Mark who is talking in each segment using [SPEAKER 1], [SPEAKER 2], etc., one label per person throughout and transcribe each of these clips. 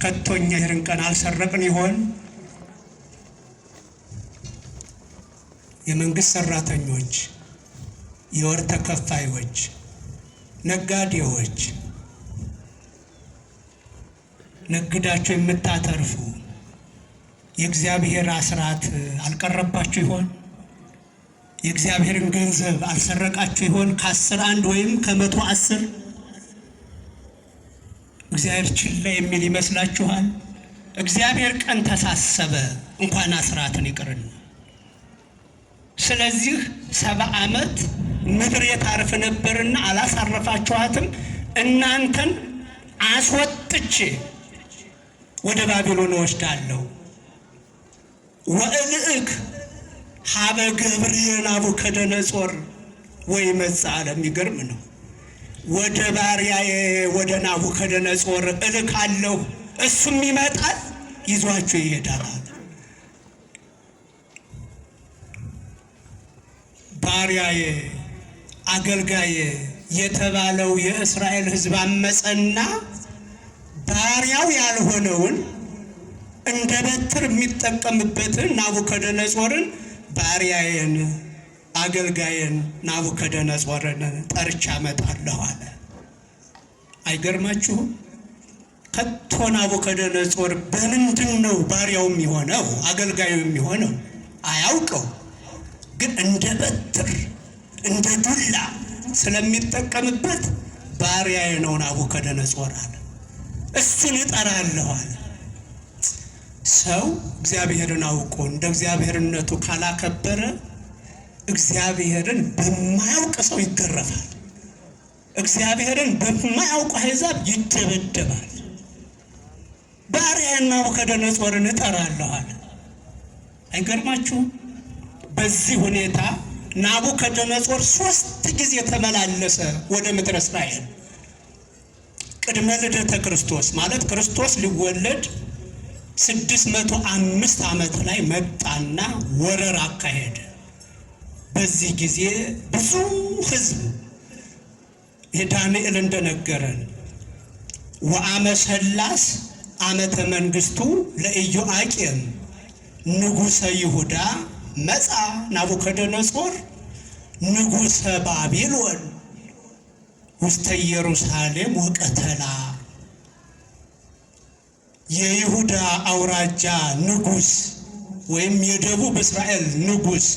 [SPEAKER 1] ከቶኛ ይርንቀን አልሰረቅን ይሆን? የመንግስት ሰራተኞች፣ የወር ተከፋዮች፣ ነጋዴዎች፣ ነግዳቸው የምታተርፉ የእግዚአብሔር አስራት አልቀረባችሁ ይሆን? የእግዚአብሔርን ገንዘብ አልሰረቃችሁ ይሆን? ከ10 1 ወይም ከ110 እግዚአብሔር ችላ የሚል ይመስላችኋል? እግዚአብሔር ቀን ተሳሰበ እንኳን አስራትን ይቅርና። ስለዚህ 70 ዓመት ምድር የታርፍ ነበርና አላሳረፋችኋትም። እናንተን አስወጥቼ ወደ ባቢሎን ወስዳለሁ። ወእልእክ ሀበ ገብርየ ናቡከደነጾር ወይ መጻለ። የሚገርም ነው። ወደ ባሪያዬ ወደ ናቡከደነጾር እልካለሁ፣ እሱም ይመጣል፣ ይዟቸው ይሄዳል። ባሪያዬ አገልጋዬ የተባለው የእስራኤል ሕዝብ አመፀና ባሪያው ያልሆነውን እንደ በትር የሚጠቀምበትን ናቡከደነጾርን ባሪያዬን አገልጋዬን ናቡከደነጾርን ጠርቻ አመጣለሁ አለ። አይገርማችሁም? ከቶ ናቡከደነጾር በምንድን ነው ባሪያው የሚሆነው አገልጋዩ የሚሆነው? አያውቀው። ግን እንደ በትር እንደ ዱላ ስለሚጠቀምበት ባሪያዬ ነው ናቡከደነጾር አለ። እሱን እጠራለሁ አለ። ሰው እግዚአብሔርን አውቆ እንደ እግዚአብሔርነቱ ካላከበረ እግዚአብሔርን በማያውቅ ሰው ይገረፋል። እግዚአብሔርን በማያውቅ አሕዛብ ይደበደባል። ባሪያዬን ናቡከደነጾርን እጠራለሁ አለ። አይገርማችሁም? በዚህ ሁኔታ ናቡከደነጾር 3 ጊዜ ተመላለሰ ወደ ምድረ እስራኤል። ቅድመ ልደተ ክርስቶስ ማለት ክርስቶስ ሊወለድ 605 ዓመት ላይ መጣና ወረራ አካሄደ። በዚህ ጊዜ ብዙ ሕዝብ የዳንኤል እንደነገረን ወአመ ሰላስ ዓመተ መንግስቱ ለኢዮአቄም ንጉሠ ይሁዳ መጻ ናቡከደነጾር ንጉሠ ባቢሎን ውስተ ኢየሩሳሌም ወቀተላ። የይሁዳ አውራጃ ንጉሥ ወይም የደቡብ እስራኤል ንጉሥ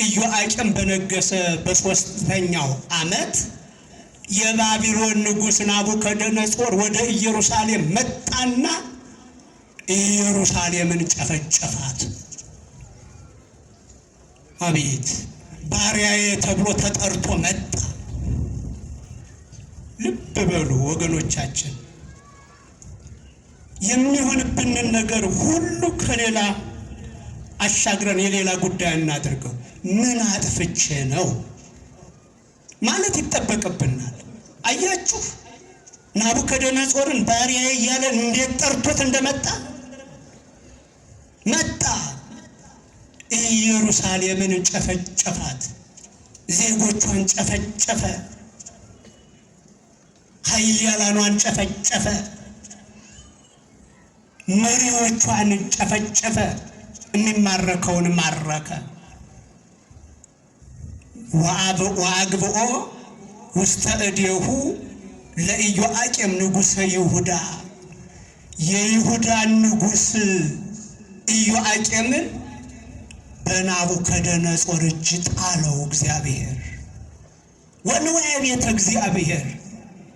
[SPEAKER 1] ኢዮአቄም በነገሰ በ3ኛው ዓመት የባቢሎን ንጉሥ ናቡከደነጾር ወደ ኢየሩሳሌም መጣና ኢየሩሳሌምን ጨፈጨፋት። አቤት! ባሪያዬ ተብሎ ተጠርቶ መጣ። ልብ በሉ ወገኖቻችን፣ የሚሆንብንን ነገር ሁሉ ከሌላ አሻግረን የሌላ ጉዳይ እናድርገው። ምን አጥፍቼ ነው ማለት ይጠበቅብናል። አያችሁ ናቡከደነጾርን ባሪያዬ እያለ እንዴት ጠርቶት እንደመጣ መጣ። ኢየሩሳሌምን ጨፈጨፋት፣ ዜጎቿን ጨፈጨፈ፣ ኃያላኗን ጨፈጨፈ፣ መሪዎቿን ጨፈጨፈ፣ የሚማረከውን ማረከ። ወአግብኦ ውስተ እዴሁ ለኢዮአቄም ንጉሠ ይሁዳ። የይሁዳን ንጉሥ ኢዮአቄምን በናቡከደነጾር እጅ ጣለው እግዚአብሔር። ወንዋየ ቤተ እግዚአብሔር፣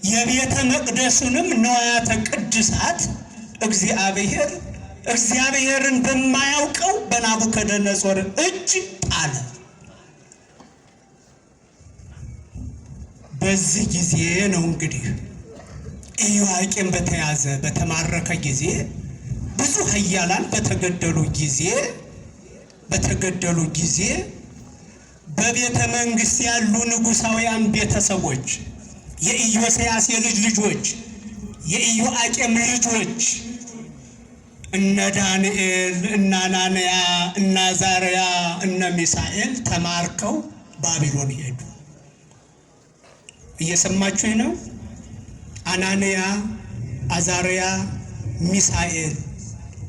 [SPEAKER 1] የቤተ መቅደሱንም ንዋያተ ቅድሳት እግዚአብሔርን በማያውቀው በናቡከደነጾር እጅ ጣለ። በዚህ ጊዜ ነው እንግዲህ ኢዮአቄም በተያዘ በተማረከ ጊዜ ብዙ ኃያላን በተገደሉ ጊዜ በቤተ መንግስት ያሉ ንጉሳውያን ቤተሰቦች የኢዮስያስ የልጅ ልጆች የኢዮአቄም ልጆች እነ ዳንኤል እነ አናንያ እነ አዛርያ እነ ሚሳኤል ተማርከው ባቢሎን ሄዱ። እየሰማችሁ ነው? አናንያ፣ አዛርያ፣ ሚሳኤል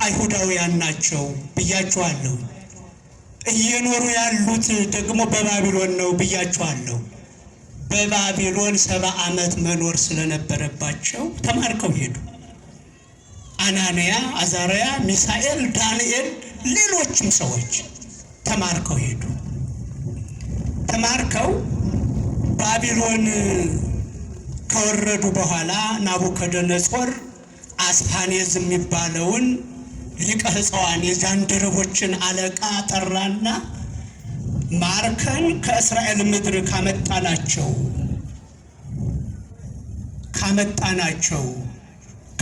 [SPEAKER 1] አይሁዳውያን ናቸው ብያችኋለሁ። እየኖሩ ያሉት ደግሞ በባቢሎን ነው ብያችኋለሁ። በባቢሎን 70 ዓመት መኖር ስለነበረባቸው ተማርከው ሄዱ። አናንያ፣ አዛርያ፣ ሚሳኤል፣ ዳንኤል፣ ሌሎችም ሰዎች ተማርከው ሄዱ። ተማርከው ባቢሎን ከወረዱ በኋላ ናቡከደነጾር አስፋኔዝ የሚባለውን ሊቀ ሕፃዋን የጃንደረቦችን አለቃ ጠራና ማርከን ከእስራኤል ምድር ካመጣናቸው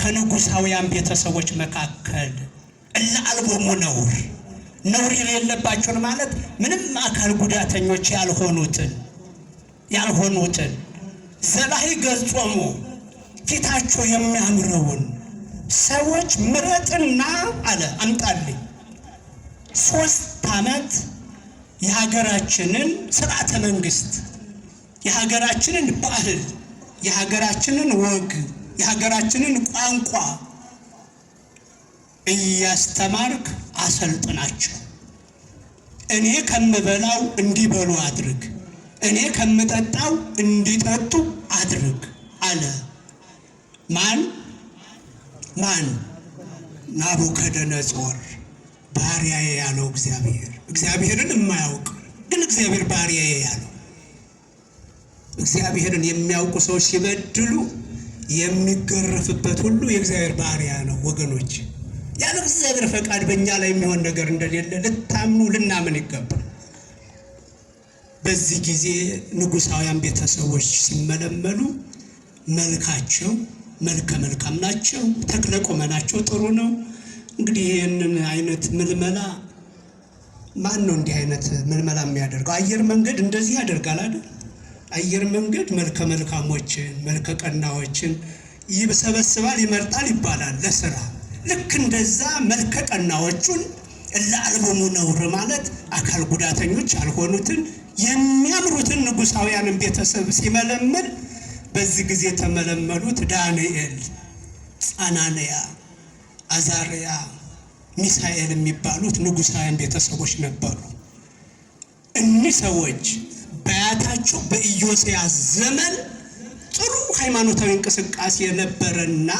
[SPEAKER 1] ከንጉሳውያን ቤተሰቦች መካከል እለ አልቦሙ ነውር የሌለባቸውን ማለት ምንም አካል ጉዳተኞች ያልሆኑትን ዘባሂ ገጾሙ ፊታቸው የሚያምረውን ሰዎች ምረጥና አለ አምጣልኝ። 3 ዓመት የሀገራችንን ስርዓተ መንግስት፣ የሀገራችንን ባህል፣ የሀገራችንን ወግ፣ የሀገራችንን ቋንቋ እያስተማርክ አሰልጥናቸው። እኔ ከምበላው እንዲበሉ አድርግ፣ እኔ ከምጠጣው እንዲጠጡ አድርግ አለ። ማን? ናቡከደነጾር ባሪያዬ ያለው እግዚአብሔርን የማያውቅ ግን እግዚአብሔር ባሪያዬ ያለው። እግዚአብሔርን የሚያውቁ ሰዎች ሲበድሉ የሚገረፍበት ሁሉ የእግዚአብሔር ባሪያ ነው ወገኖች። ያለ እግዚአብሔር ፈቃድ በእኛ ላይ የሚሆን ነገር እንደሌለ ልናምን ይገባል። በዚህ ጊዜ ንጉሳውያን ቤተሰቦች ሲመለመሉ መልካቸው መልከ መልካም ናቸው፣ ተክለ ቁመናቸው ጥሩ ነው። እንግዲህ ይህንን አይነት ምልመላ ማን ነው እንዲህ አይነት ምልመላ የሚያደርገው? አየር መንገድ እንደዚህ ያደርጋል አይደል? አየር መንገድ መልከ መልካሞችን መልከ ቀናዎችን ይሰበስባል፣ ይመርጣል ይባላል ለስራ። ልክ እንደዛ መልከ ቀናዎቹን እለ አልቦሙ ነውር ማለት አካል ጉዳተኞች ያልሆኑትን የሚያምሩትን ንጉሳውያንን ቤተሰብ ሲመለመል በዚህ ጊዜ ተመለመሉት ዳንኤል፣ አናንያ፣ አዛርያ፣ ሚሳኤል የሚባሉት ንጉሳውያን ቤተሰቦች ነበሩ። እኒህ ሰዎች በአያታቸው በኢዮስያስ ዘመን ጥሩ ሃይማኖታዊ እንቅስቃሴ የነበረና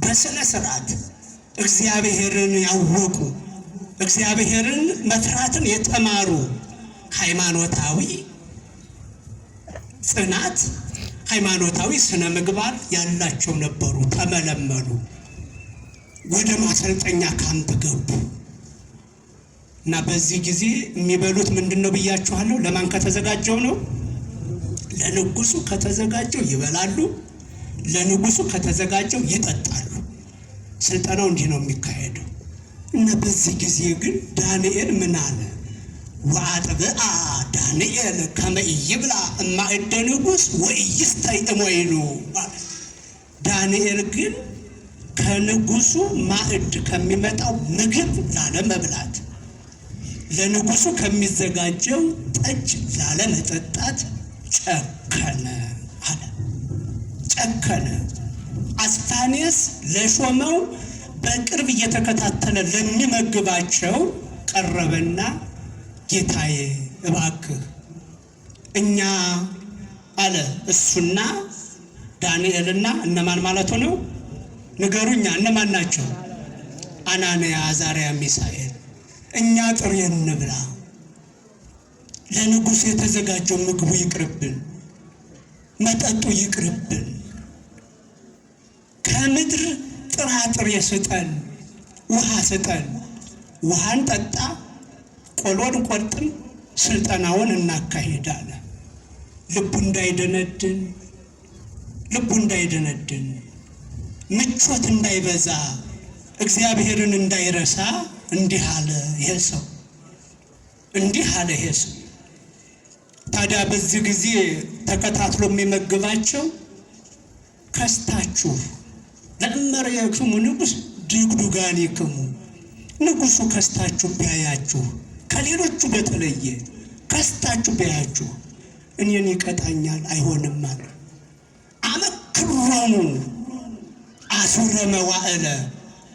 [SPEAKER 1] በስነ ስርዓት እግዚአብሔርን ያወቁ እግዚአብሔርን መፍራትን የተማሩ ሃይማኖታዊ ጽናት ሃይማኖታዊ ስነ ምግባር ያላቸው ነበሩ። ተመለመሉ፣ ወደ ማሰልጠኛ ካምፕ ገቡ እና በዚህ ጊዜ የሚበሉት ምንድነው ብያችኋለሁ? ለማን ከተዘጋጀው ነው? ለንጉሱ ከተዘጋጀው ይበላሉ፣ ለንጉሱ ከተዘጋጀው ይጠጣሉ። ስልጠናው እንዲህ ነው የሚካሄደው። እና በዚህ ጊዜ ግን ዳንኤል ምን አለ? ወአጥብአ ዳንኤል ከመ ኢይብላ እማእደ ንጉሥ ወኢይስታይ እምወይኑ። ዳንኤል ግን ከንጉሱ ማዕድ ከሚመጣው ምግብ ላለመብላት፣ ለንጉሱ ከሚዘጋጀው ጠጅ ላለመጠጣት ጨከነ አለ። ጨከነ። አስፋኔስ ለሾመው በቅርብ እየተከታተለ ለሚመግባቸው ቀረበና ጌታዬ እባክህ እኛ አለ እሱና ዳንኤልና እነማን ማለት ነው? ንገሩኛ፣ እነማን ናቸው? አናንያ፣ አዛርያ፣ ሚሳኤል። እኛ ጥሬ እንብላ፣ ለንጉሥ የተዘጋጀው ምግቡ ይቅርብን፣ መጠጡ ይቅርብን፣ ከምድር ጥራጥሬ ስጠን፣ ውሃ ስጠን፣ ውሃን ጠጣ፣ ቆሎን ቆርጥም፣ ስልጠናውን እናካሂዳለን። ልቡ እንዳይደነድን ምቾት እንዳይበዛ እግዚአብሔርን እንዳይረሳ እንዲህ አለ ይሄ ሰው። ታዲያ በዚህ ጊዜ ተከታትሎ የሚመግባቸው ከስታችሁ ለእመርያክሙ ንጉሥ ድግዱጋኒክሙ፣ ንጉሱ ከስታችሁ ቢያያችሁ፣ ከሌሎቹ በተለየ ከስታችሁ ቢያያችሁ እኔን ይቀጣኛል አይሆንም አለ። አሱረ መዋዕለ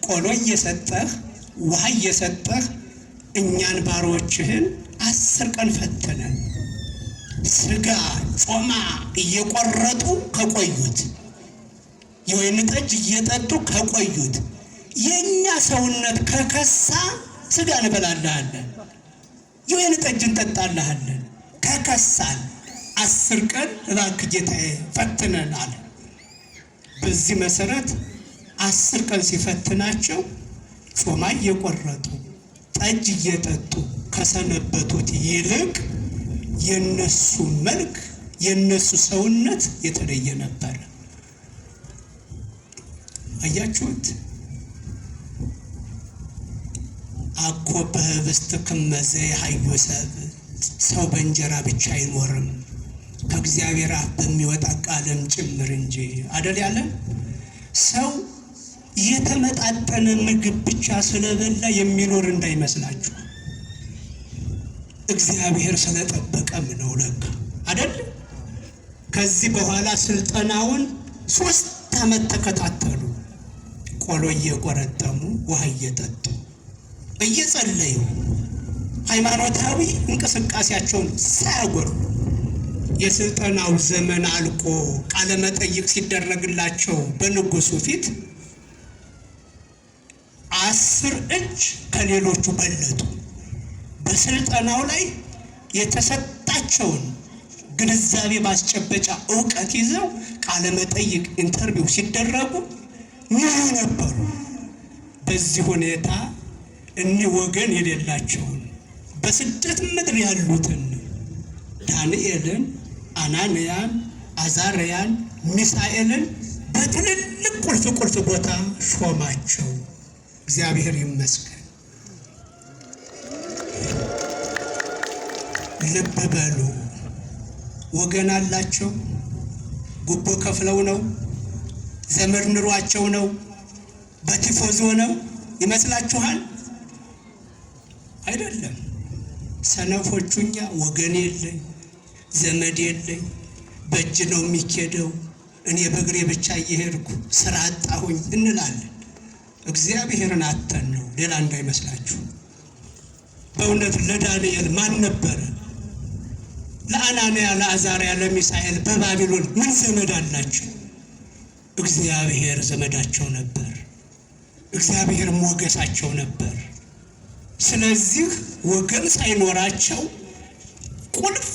[SPEAKER 1] ቆሎ እየሰጠህ ውሃ እየሰጠህ እኛን ባሮችህን 10 ቀን ፈተነን። ስጋ ጾማ እየቆረጡ ከቆዩት የወይን ጠጅ እየጠጡ ከቆዩት የኛ ሰውነት ከከሳ ስጋ እንበላልሃለን፣ የወይን ጠጅ እንጠጣልሃለን። ከከሳን 10 ቀን እባክህ ጌታዬ ፈትነን አለ። በዚህ መሰረት 10 ቀን ሲፈትናቸው ጾማ እየቆረጡ ጠጅ እየጠጡ ከሰነበቱት ይልቅ የነሱ መልክ የነሱ ሰውነት የተለየ ነበር። አያችሁት? አኮ በህብስት ክመዘ የሐዩ ሰብ፣ ሰው በእንጀራ ብቻ አይኖርም ከእግዚአብሔር አፍ በሚወጣ ቃልም ጭምር እንጂ አደል ያለን። ሰው የተመጣጠነ ምግብ ብቻ ስለበላ የሚኖር እንዳይመስላችሁ፣ እግዚአብሔር ስለጠበቀም ነው ለካ አደል። ከዚህ በኋላ ስልጠናውን 3 ዓመት ተከታተሉ። ቆሎ እየቆረጠሙ ውሃ እየጠጡ እየጸለዩ ሃይማኖታዊ እንቅስቃሴያቸውን ሳያጎሩ የስልጠናው ዘመን አልቆ ቃለ መጠይቅ ሲደረግላቸው በንጉሱ ፊት 10 እጅ ከሌሎቹ በለጡ። በስልጠናው ላይ የተሰጣቸውን ግንዛቤ ማስጨበጫ ዕውቀት ይዘው ቃለ መጠይቅ ኢንተርቪው ሲደረጉ ንጹህ ነበሩ። በዚህ ሁኔታ እኒህ ወገን የሌላቸውን በስደት ምድር ያሉትን ዳንኤልን፣ አናንያን፣ አዛርያን፣ ሚሳኤልን በትልልቅ ቁልፍ ቦታ ሾማቸው። እግዚአብሔር ይመስገን። ልብ በሉ። ወገን አላቸው። ጉቦ ከፍለው ነው? ዘመድ ንሯቸው ነው? በቲፎዞ ነው ይመስላችኋል? አይደለም። ሰነፎቹ እኛ ወገን የለኝ ዘመድ የለኝ በእጅ ነው የሚኬደው፣ እኔ በእግሬ ብቻ እየሄድኩ ስራ አጣሁኝ እንላለን። እግዚአብሔርን አተን ነው፣ ሌላ እንዳይመስላችሁ። በእውነት ለዳንኤል ማን ነበረ? ለአናንያ፣ ለአዛርያ፣ ለሚሳኤል በባቢሎን ምን ዘመድ አላቸው? እግዚአብሔር ዘመዳቸው ነበር። እግዚአብሔር ሞገሳቸው ነበር። ስለዚህ ወገን ሳይኖራቸው ቁልፍ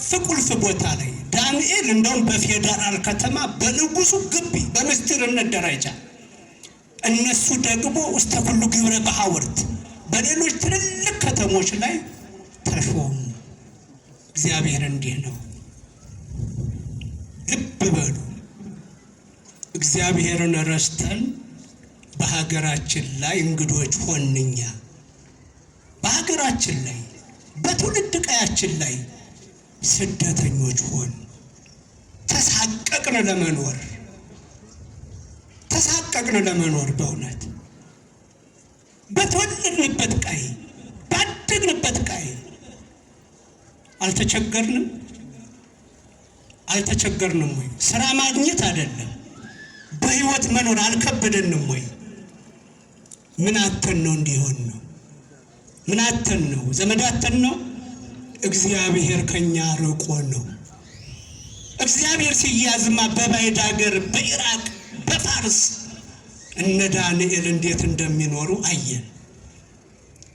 [SPEAKER 1] ቦታ ላይ ዳንኤል እንደውም በፌደራል ከተማ በንጉሱ ግቢ በምስጢርነት ደረጃ፣ እነሱ ደግሞ ውስተ ኩሉ ግብረ በሐውርት በሌሎች ትልልቅ ከተሞች ላይ ተሾሙ። እግዚአብሔር እንዲህ ነው። ልብ በሉ። እግዚአብሔርን ረስተን በሀገራችን ላይ እንግዶች ሆንኛ። በሀገራችን ላይ በትውልድ ቀያችን ላይ ስደተኞች ሆን። ተሳቀቅን ለመኖር በእውነት በተወለድንበት ቀይ ባደግንበት ቀይ አልተቸገርንም ወይ? ስራ ማግኘት አይደለም በህይወት መኖር አልከበደንም ወይ? ምን አተን ነው እንዲሆን ነው? ምን አተን ነው? ዘመድ አተን ነው? እግዚአብሔር ከኛ ርቆ ነው። እግዚአብሔር ሲያዝማ በባዕድ ሀገር በኢራቅ በፋርስ እነ ዳንኤል እንዴት እንደሚኖሩ አየን።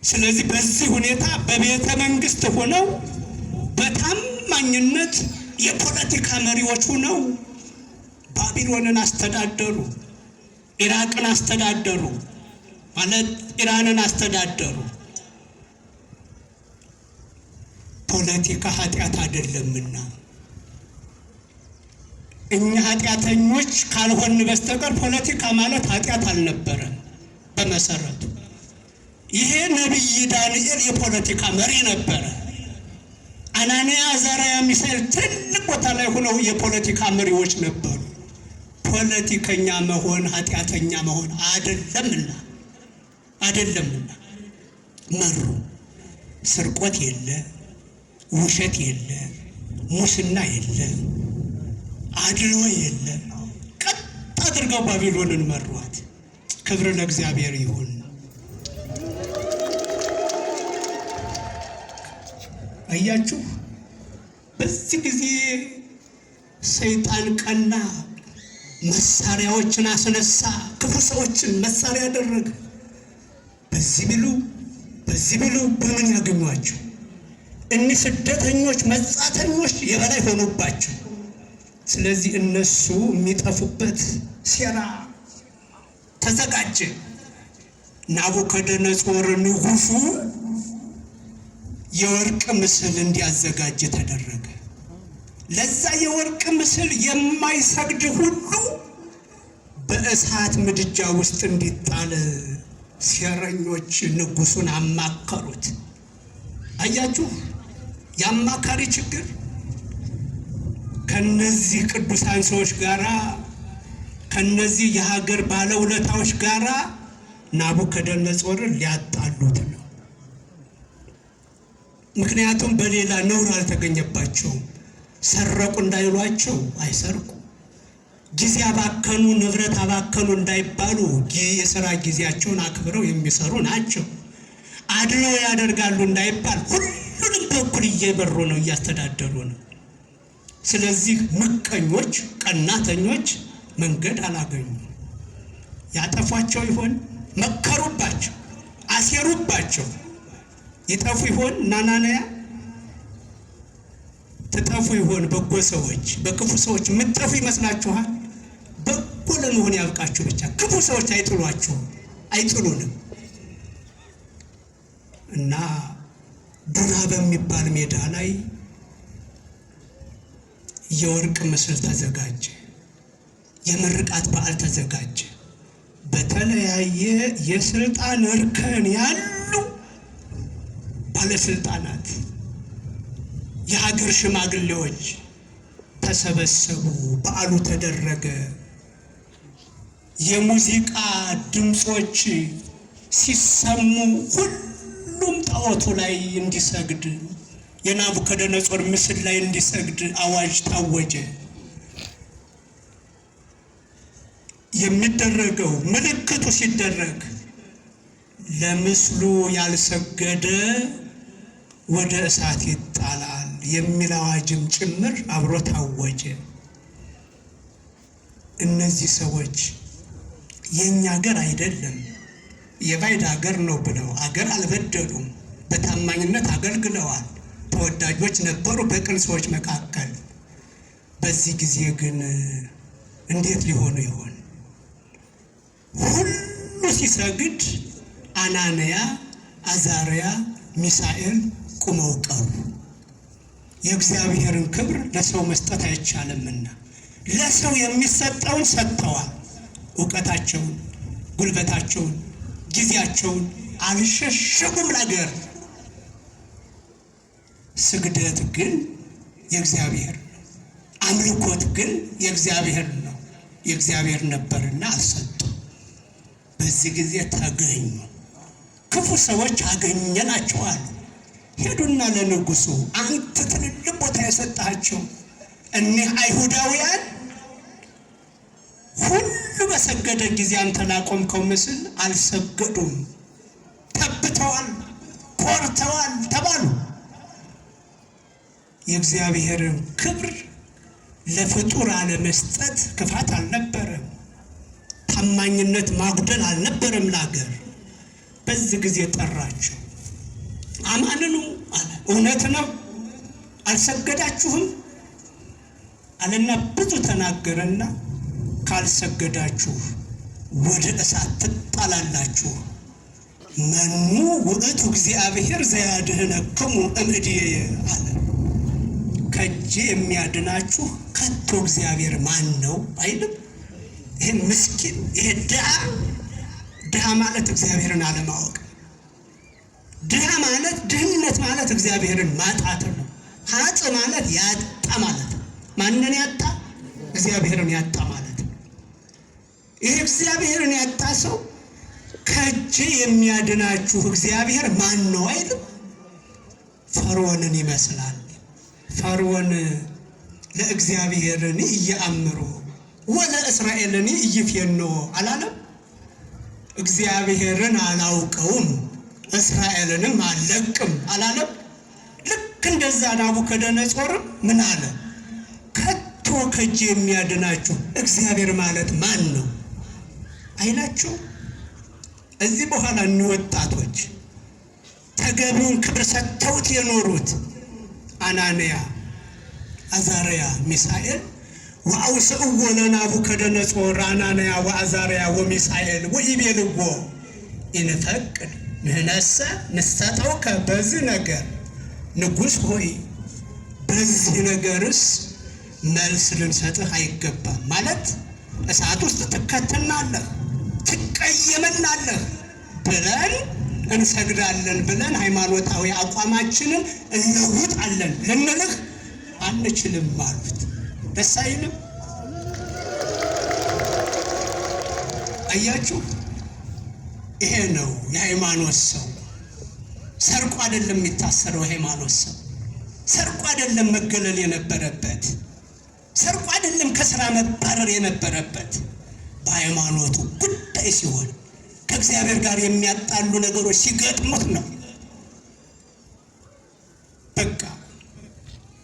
[SPEAKER 1] ስለዚህ በዚህ ሁኔታ በቤተ መንግስት ሆነው በታማኝነት የፖለቲካ መሪዎች ሆነው ባቢሎንን አስተዳደሩ፣ ኢራቅን አስተዳደሩ፣ ማለት ኢራንን አስተዳደሩ። ፖለቲካ ኃጢአት አይደለምና እኛ ኃጢአተኞች ካልሆን በስተቀር ፖለቲካ ማለት ኃጢአት አልነበረም በመሰረቱ። ይሄ ነቢይ ዳንኤል የፖለቲካ መሪ ነበረ። አናንያ፣ አዛርያ፣ ሚሳኤል ትልቅ ቦታ ላይ ሆነው የፖለቲካ መሪዎች ነበሩ። ፖለቲከኛ መሆን ኃጢአተኛ መሆን አይደለምና መሩ። ስርቆት የለ፣ ውሸት የለ፣ ሙስና የለ፣ አድሎ የለ። ቀጥ አድርገው ባቢሎንን መሯት። ክብር ለእግዚአብሔር ይሁን። አያችሁ፣ በዚህ ጊዜ ሰይጣን ቀና፣ መሳሪያዎችን አስነሳ፣ ክፉ ሰዎችን መሳሪያ አደረገ። በዚህ ብሉ በዚህ ብሉ በምን ያገኟቸው? እኒህ ስደተኞች መጻተኞች የበላይ ሆኑባቸው። ስለዚህ እነሱ የሚጠፉበት ሴራ ተዘጋጀ። ናቡከደነጾር ንጉሡ የወርቅ ምስል እንዲያዘጋጅ ተደረገ። ለዛ የወርቅ ምስል የማይሰግድ ሁሉ በእሳት ምድጃ ውስጥ እንዲጣል ሴረኞች ንጉሡን አማከሩት። አያችሁ፣ የአማካሪ ችግር ከነዚህ ቅዱሳን ሰዎች ጋራ ከነዚህ የሀገር ባለውለታዎች ጋራ ናቡከደነጾርን ሊያጣሉት ነው። ምክንያቱም በሌላ ነውር አልተገኘባቸውም። ሰረቁ እንዳይሏቸው አይሰርቁ፣ ጊዜ አባከኑ ንብረት አባከኑ እንዳይባሉ የሥራ ጊዜያቸውን አክብረው የሚሰሩ ናቸው። አድሎ ያደርጋሉ እንዳይባል ሁሉንም በኩል እየበሩ ነው፣ እያስተዳደሩ ነው። ስለዚህ ምቀኞች፣ ቀናተኞች መንገድ አላገኙ። ያጠፏቸው ይሆን? መከሩባቸው፣ አሴሩባቸው። ይጠፉ ይሆን? ናናንያ ትጠፉ ይሆን? በጎ ሰዎች በክፉ ሰዎች የምትጠፉ ይመስላችኋል? በጎ ለመሆን ያብቃችሁ ብቻ። ክፉ ሰዎች አይጥሏችሁም፣ አይጥሉንም። እና ዱራ በሚባል ሜዳ ላይ የወርቅ ምስል ተዘጋጀ። የምርቃት በዓል ተዘጋጀ። በተለያየ የስልጣን እርከን ያሉ ባለስልጣናት፣ የሀገር ሽማግሌዎች ተሰበሰቡ። በዓሉ ተደረገ። የሙዚቃ ድምጾች ሲሰሙ ሁሉም ጣዖቱ ላይ እንዲሰግድ፣ የናቡከደነጾር ምስል ላይ እንዲሰግድ አዋጅ ታወጀ። የሚደረገው ምልክቱ ሲደረግ ለምስሉ ያልሰገደ ወደ እሳት ይጣላል የሚል አዋጅም ጭምር አብሮ ታወጀ። እነዚህ ሰዎች የኛ ሀገር አይደለም የባዕድ ሀገር ነው ብለው አገር አልበደሉም። በታማኝነት አገልግለዋል። ተወዳጆች ነበሩ በቅን ሰዎች መካከል። በዚህ ጊዜ ግን እንዴት ሊሆኑ ይሆን? ሁሉ ሲሰግድ አናንያ፣ አዛርያ፣ ሚሳኤል ቁመው ቀሩ። የእግዚአብሔርን ክብር ለሰው መስጠት አይቻልምና ለሰው የሚሰጠውን ሰጥተዋል። እውቀታቸውን፣ ጉልበታቸውን፣ ጊዜያቸውን አልሸሸጉም ለአገር። ስግደት ግን የእግዚአብሔር ነው። አምልኮት ግን የእግዚአብሔር ነው። የእግዚአብሔር ነበርና አልሰጡም። በዚህ ጊዜ ተገኙ። ክፉ ሰዎች አገኘናቸዋል። ሄዱና ለንጉሡ አንተ ትልልቅ ቦታ የሰጣቸው እኒህ አይሁዳውያን ሁሉ በሰገደ ጊዜ አንተን አቆምከው ምስል አልሰገዱም፣ ተብተዋል፣ ኮርተዋል ተባሉ። የእግዚአብሔርን ክብር ለፍጡር አለመስጠት ክፋት አልነበረም። ታማኝነት ማጉደል አልነበረም ለአገር። በዚህ ጊዜ ጠራቸው። አማንኑ አለ። እውነት ነው አልሰገዳችሁም አለና ብዙ ተናገረና ካልሰገዳችሁ ወደ እሳት ትጣላላችሁ። መኑ ውእቱ እግዚአብሔር ዘያድኅነክሙ እምእድየ አለ። ከእጄ የሚያድናችሁ ከቶ እግዚአብሔር ማን ነው አይልም? ይሄ ምስኪን፣ ይሄ ድሃ ማለት እግዚአብሔርን አለማወቅ። ድሃ ማለት ድህነት ማለት እግዚአብሔርን ማጣት ነው። ሀጥ ማለት ያጣ ማለት ነው። ማንን ያጣ? እግዚአብሔርን ያጣ ማለት ነው። ይሄ እግዚአብሔርን ያጣ ሰው ከእጄ የሚያድናችሁ እግዚአብሔር ማን ነው አይልም? ፈርዖንን ይመስላል። ፈርዖን ለእግዚአብሔርን እያአምሮ ወለ እስራኤልን እይፌኖ አላለም? እግዚአብሔርን አላውቀውም እስራኤልንም አልለቅም አላለም? ልክ እንደዛ ናቡከደነፆር ምን አለ? ከቶ ከእጄ የሚያድናችሁ እግዚአብሔር ማለት ማን ነው አይላችሁ? እዚህ በኋላ እኒ ወጣቶች ተገቢውን ክብር ሰጥተውት የኖሩት አናንያ፣ አዛርያ፣ ሚሳኤል ወአውስእዎ ለናቡከደነፆር አናንያ ወአዛርያ ወሚሳኤል ወኢቤልዎ ኢንፈቅድ ንሕነሰ ንሰጠውከ በዚህ ነገር ንጉሥ ሆይ በዚህ ነገርስ መልስ ልንሰጥህ አይገባም። ማለት እሳት ውስጥ ትከተናለህ፣ ትቀየመናለህ ብለን እንሰግዳለን ብለን ሃይማኖታዊ አቋማችንን እንለውጣለን ልንልህ አንችልም አሉት። ደስ አይልም? አያችሁ፣ ይሄ ነው የሃይማኖት ሰው። ሰርቆ አይደለም የሚታሰረው የሃይማኖት ሰው። ሰርቆ አይደለም መገለል የነበረበት። ሰርቆ አይደለም ከስራ መባረር የነበረበት። በሃይማኖቱ ጉዳይ ሲሆን ከእግዚአብሔር ጋር የሚያጣሉ ነገሮች ሲገጥሙት ነው። በቃ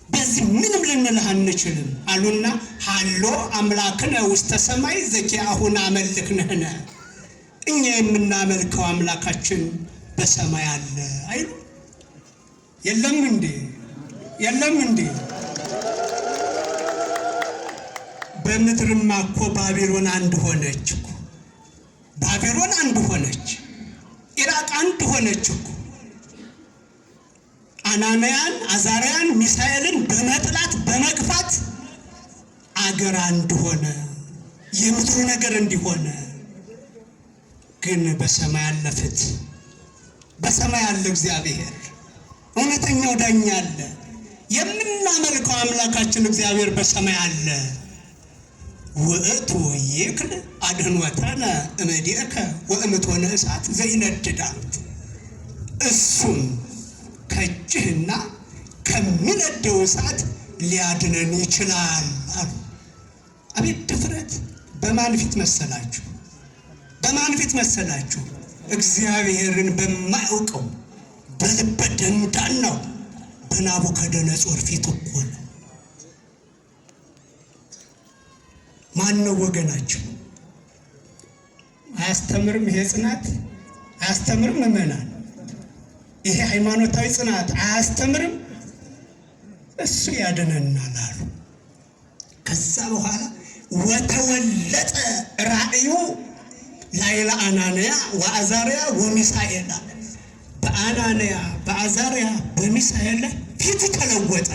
[SPEAKER 1] በዚህ ምንም ልንልህ አንችልም አሉና ሃሎ አምላክነ ውስተ ሰማይ ዘኪአሁን አመልክንህነ፣ እኛ የምናመልከው አምላካችን በሰማይ አለ አይሉ? የለም እንዴ? የለም እንዴ? በምድርማ እኮ ባቢሎን አንድ ሆነች እኮ። ባቢሎን አንድ ሆነች፣ ኢራቅ አንድ ሆነች እኮ። አናንያን፣ አዛርያን፣ ሚሳኤልን በመጥላት በመግፋት አገር አንድ ሆነ፣ የምድሩ ነገር እንዲሆነ። ግን በሰማይ አለ ፍትህ፣ በሰማይ አለ እግዚአብሔር፣ እውነተኛው ዳኛ አለ። የምናመልከው አምላካችን እግዚአብሔር በሰማይ አለ። ውእቱ ይክል አድኅኖተነ እምኔከ ወእምእቶነ እሳት ዘይነድድ አሉት። እሱም ከእጅህና ከሚነደው እሳት ሊያድነን ይችላል አሉ። አቤት ድፍረት! በማን ፊት መሰላችሁ? በማን ፊት መሰላችሁ? እግዚአብሔርን በማያውቀው በልበ ደንዳናው በናቡከደነፆር ፊት እኮ ነው። ማን ነው ወገናቸው? አያስተምርም? ይሄ ጽናት አያስተምርም? ምዕመናን፣ ይሄ ሃይማኖታዊ ጽናት አያስተምርም? እሱ ያድነናል አሉ። ከዛ በኋላ ወተወለጠ ራእዩ ላይለ አናንያ ወአዛርያ ወሚሳኤል፣ በአናንያ በአዛርያ በሚሳኤል ላይ ፊቱ ተለወጠ።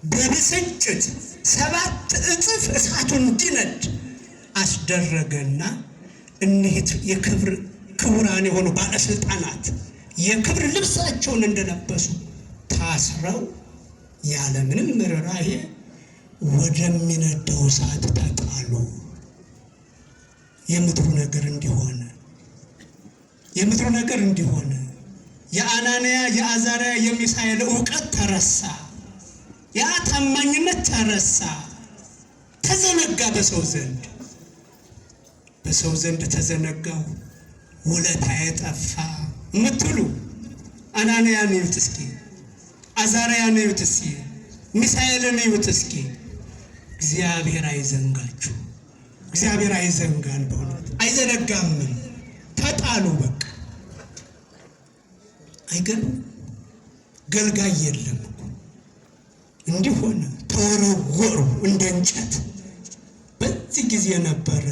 [SPEAKER 1] በብስጭት 7 እጥፍ እሳቱን እንዲነድ አስደረገና እኒህ ክቡራን የሆኑ ባለስልጣናት የክብር ልብሳቸውን እንደለበሱ ታስረው ያለምንም ርኅራኄ ወደሚነደው እሳት ተጣሉ። የምድሩ ነገር እንዲሆነ የምድሩ ነገር እንዲሆነ የአናንያ የአዛርያ የሚሳኤል ዕውቀት ተረሳ። ያ ታማኝነት ተረሳ፣ ተዘነጋ። በሰው ዘንድ ተዘነጋው። ውለታ የጠፋ የምትሉ አናንያን እዩት እስኪ፣ አዛርያን እዩት እስኪ፣ ሚሳኤልን እዩት እስኪ። እግዚአብሔር አይዘንጋችሁ፣ እግዚአብሔር አይዘንጋን። በእውነት አይዘነጋምም። ተጣሉ በቃ። አይገርም? ገልጋይ የለም እኮ። እንዲህ ሆነ፣ ተወረወሩ እንደ እንጨት። በዚህ ጊዜ ነበረ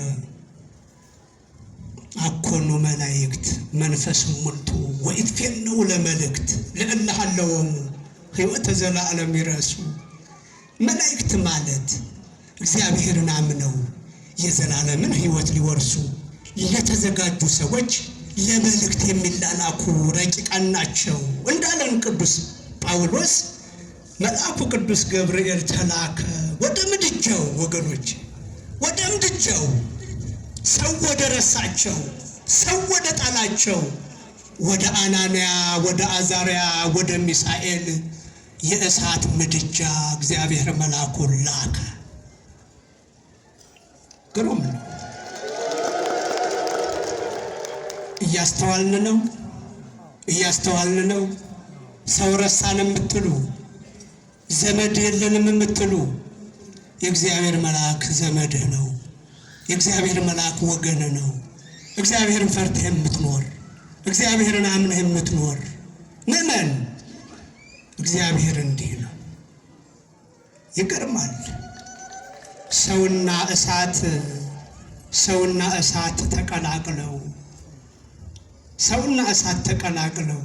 [SPEAKER 1] አኮኑ መላእክት መንፈስ ሙልቱ ወኢትፌነው ለመልእክት ለእለ ሀለወሙ ሕይወተ ዘለዓለም ይረሱ። መላእክት ማለት እግዚአብሔርን አምነው የዘላለምን ሕይወት ሊወርሱ ለተዘጋጁ ሰዎች ለመልእክት የሚላላኩ ረቂቃን ናቸው እንዳለን ቅዱስ ጳውሎስ። መልአኩ ቅዱስ ገብርኤል ተላከ ወደ ምድጃው። ወገኖች፣ ወደ ምድጃው፣ ሰው ወደ ረሳቸው፣ ሰው ወደ ጣላቸው፣ ወደ አናንያ፣ ወደ አዛርያ፣ ወደ ሚሳኤል የእሳት ምድጃ እግዚአብሔር መልአኩን ላከ። ግሩም ነው። እያስተዋልን ነው። ሰው ረሳን የምትሉ ዘመድ የለንም የምትሉ የእግዚአብሔር መልአክ ዘመድህ ነው። የእግዚአብሔር መልአክ ወገን ነው። እግዚአብሔርን ፈርተህ የምትኖር እግዚአብሔርን አምነህ የምትኖር ምእመን እግዚአብሔር እንዲህ ነው። ይገርማል። ሰውና እሳት ተቀላቅለው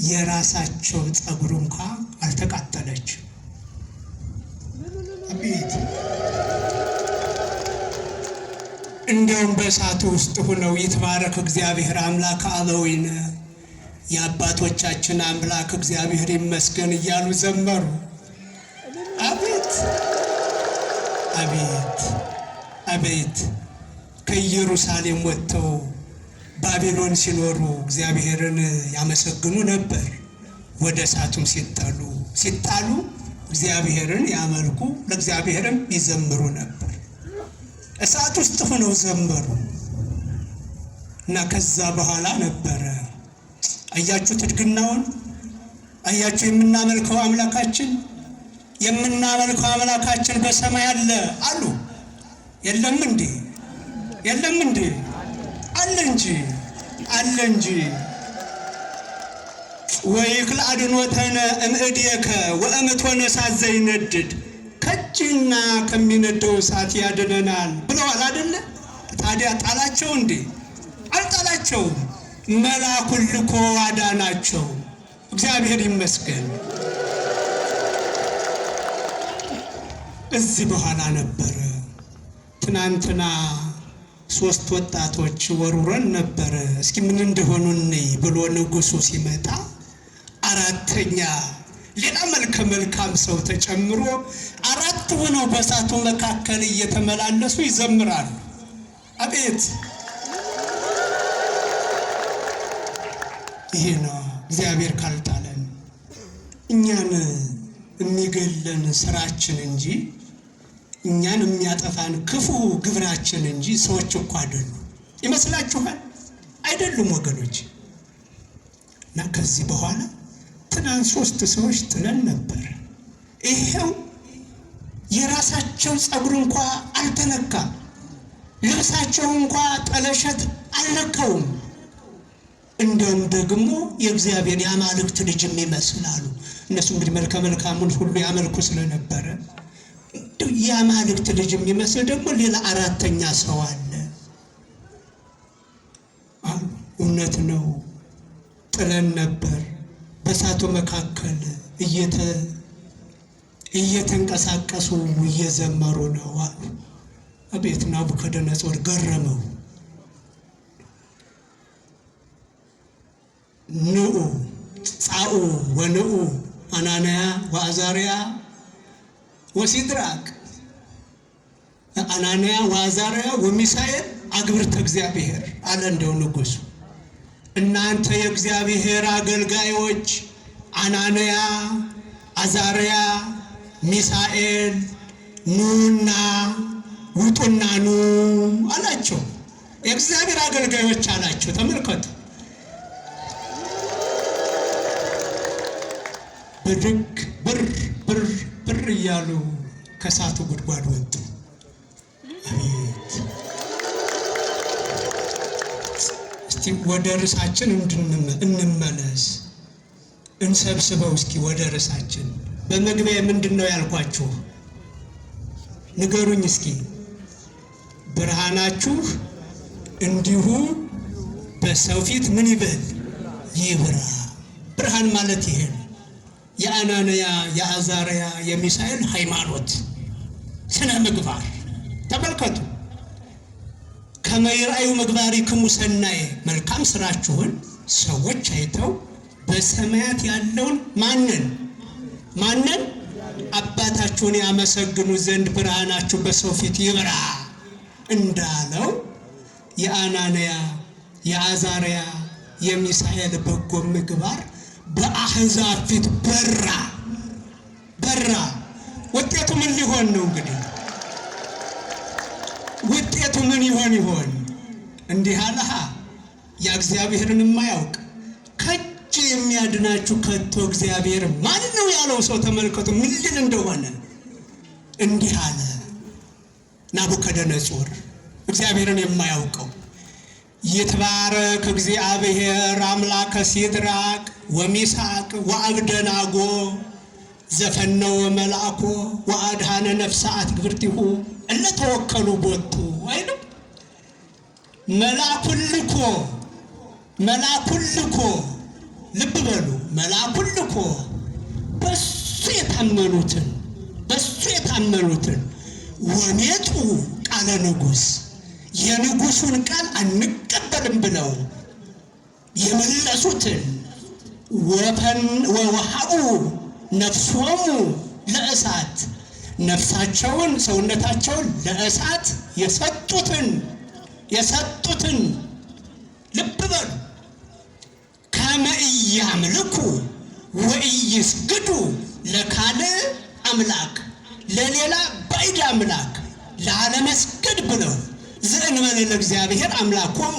[SPEAKER 1] የራሳቸው ፀጉር እንኳ አልተቃጠለችም። አቤት! እንደውም በእሳቱ ውስጥ ሆነው ይትባረክ እግዚአብሔር አምላከ አበዊነ የአባቶቻችን አምላክ እግዚአብሔር ይመስገን እያሉ ዘመሩ። አቤት አቤት አቤት! ከኢየሩሳሌም ወጥተው ባቢሎን ሲኖሩ እግዚአብሔርን ያመሰግኑ ነበር። ወደ እሳቱም ሲጣሉ እግዚአብሔርን ያመልኩ ለእግዚአብሔርም ይዘምሩ ነበር። እሳት ውስጥ ሆነው ዘመሩ እና ከዛ በኋላ ነበረ አያችሁ ትድግናውን፣ አያችሁ የምናመልከው አምላካችን በሰማይ አለ አሉ። የለም እንዴ? አለ እንጂ ወይክል አድኖተነ እምእድየከ ወእምቶነ እሳት ዘይነድድ ከእጅና ከሚነደው እሳት ያድነናል ብለዋል አይደለ? ታዲያ ጣላቸው እንዴ? አልጣላቸውም። መልአኩን ልኮ አዳናቸው። እግዚአብሔር ይመስገን። እዚህ በኋላ ነበረ ትናንትና 3 ወጣቶች ወሩረን ነበረ። እስኪ ምን እንደሆኑ እንይ ብሎ ንጉሱ ሲመጣ 4ኛ ሌላ መልካም ሰው ተጨምሮ 4 ሆነው በእሳቱ መካከል እየተመላለሱ ይዘምራሉ። አቤት! ይሄ ነው እግዚአብሔር ካልጣለን እኛን የሚገለን ስራችን እንጂ እኛን የሚያጠፋን ክፉ ግብራችን እንጂ ሰዎች እኮ አይደሉም። ይመስላችኋል? አይደሉም ወገኖች። እና ከዚህ በኋላ ትናንት 3 ሰዎች ጥለን ነበር። ይሄው የራሳቸው ፀጉር እንኳ አልተነካም፣ ልብሳቸው እንኳ ጠለሸት አልነካውም። እንደውም ደግሞ የእግዚአብሔር የአማልክት ልጅም ይመስላሉ። እነሱ እንግዲህ መልካሙን ሁሉ ያመልኩ ስለነበረ የአማልክት ልጅ የሚመስል ደግሞ ሌላ 4ኛ ሰው አለ። እውነት ነው፣ ጥለን ነበር። በእሳቱ መካከል እየተንቀሳቀሱ እየዘመሩ ነው አሉ። አቤት! ናቡከደነፆር ገረመው። ንዑ ጻኡ ወንዑ አናንያ ወአዛርያ ወሲድራቅ አናንያ ወአዛርያ ወሚሳኤል አግብርተ እግዚአብሔር አለ። እንደው ንጉሱ እናንተ የእግዚአብሔር አገልጋዮች አናንያ፣ አዛርያ፣ ሚሳኤል ኑና ውጡና ኑ አላቸው። የእግዚአብሔር አገልጋዮች አላቸው። ተመልከቱ። ብድግ ብር እያሉ ከእሳቱ ጉድጓድ ወጡ። አቤት! እስቲ ወደ ርዕሳችን እንመለስ፣ እንሰብስበው እስኪ ወደ ርዕሳችን። በመግቢያ ምንድን ነው ያልኳችሁ? ንገሩኝ እስኪ። ብርሃናችሁ እንዲሁ በሰው ፊት ምን ይበል? ይብራ። ብርሃን ማለት ይሄ ነው። የአናንያ የአዛርያ የሚሳኤል ሃይማኖት፣ ስነ ምግባር ተመልከቱ። ከመይራዩ ምግባሪክሙ ሰናየ፣ መልካም ስራችሁን ሰዎች አይተው በሰማያት ያለውን ማንን አባታችሁን ያመሰግኑ ዘንድ ብርሃናችሁ በሰው ፊት ይብራ እንዳለው የአናንያ የአዛርያ የሚሳኤል በጎ ምግባር በአሕዛብ ፊት በራ። ውጤቱ ምን ሊሆን ነው? እንግዲህ ውጤቱ ምን ይሆን? እንዲህ አለሃ ያ እግዚአብሔርን የማያውቅ ከእጅ የሚያድናችሁ ከቶ እግዚአብሔር ማን ነው ያለው ሰው ተመልከቱ ምን ሊል እንደሆነ። እንዲህ አለ ናቡከደነጾር እግዚአብሔርን የማያውቀው። ይትባረክ እግዚአብሔር አምላከ ሲድራቅ ወሚሳቅ ወአብደናጎ ዘፈነው መልአኮ ወአድኃነ ነፍሳት ግብርቲሁ እለ ተወከሉ ቦቱ አይደል? መልአኩን ልኮ ልብ በሉ መልአኩን ልኮ በሱ የታመኑትን ወሜጡ ቃለ ንጉሥ የንጉሱን ቃል አንቀበልም ብለው የመለሱትን ወወሃቡ ነፍሶሙ ለእሳት ነፍሳቸውን ሰውነታቸውን ለእሳት የሰጡትን ልብ በሉ። ከመ ኢያምልኩ ወኢይስግዱ ለካልእ አምላክ ለሌላ ባዕድ አምላክ ላለመስገድ ብለው ዘእንበለ ለእግዚአብሔር አምላኮሙ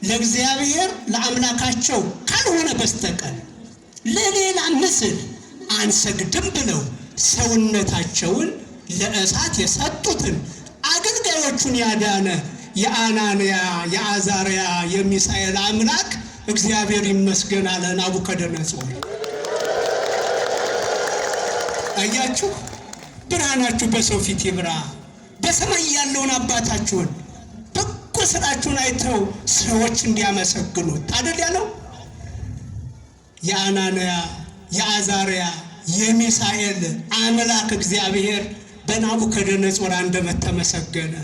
[SPEAKER 1] ለእግዚአብሔር ለአምላካቸው ካልሆነ በስተቀር ለሌላ ምስል አንሰግድም ብለው ሰውነታቸውን ለእሳት የሰጡትን አገልጋዮቹን ያዳነ የአናንያ የአዛርያ የሚሳኤል አምላክ እግዚአብሔር ይመስገን አለ ናቡከደነጾር። አያችሁ፣ ብርሃናችሁ በሰው ፊት ይብራ፣ በሰማይ ያለውን አባታችሁን በጎ ስራችሁን አይተው ሰዎች እንዲያመሰግኑት አይደል ያለው። የአናንያ የአዛርያ የሚሳኤል አምላክ እግዚአብሔር በናቡከደነጾር አንደበት ተመሰገነ።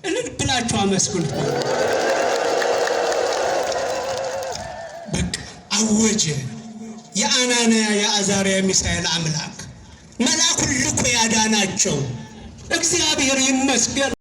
[SPEAKER 1] እልል ብላችሁ አመስግኑት። በቃ አወጀ። የአናንያ የአዛርያ የሚሳኤል አምላክ መልአኩን ልኮ ያዳናቸው እግዚአብሔር ይመስገን።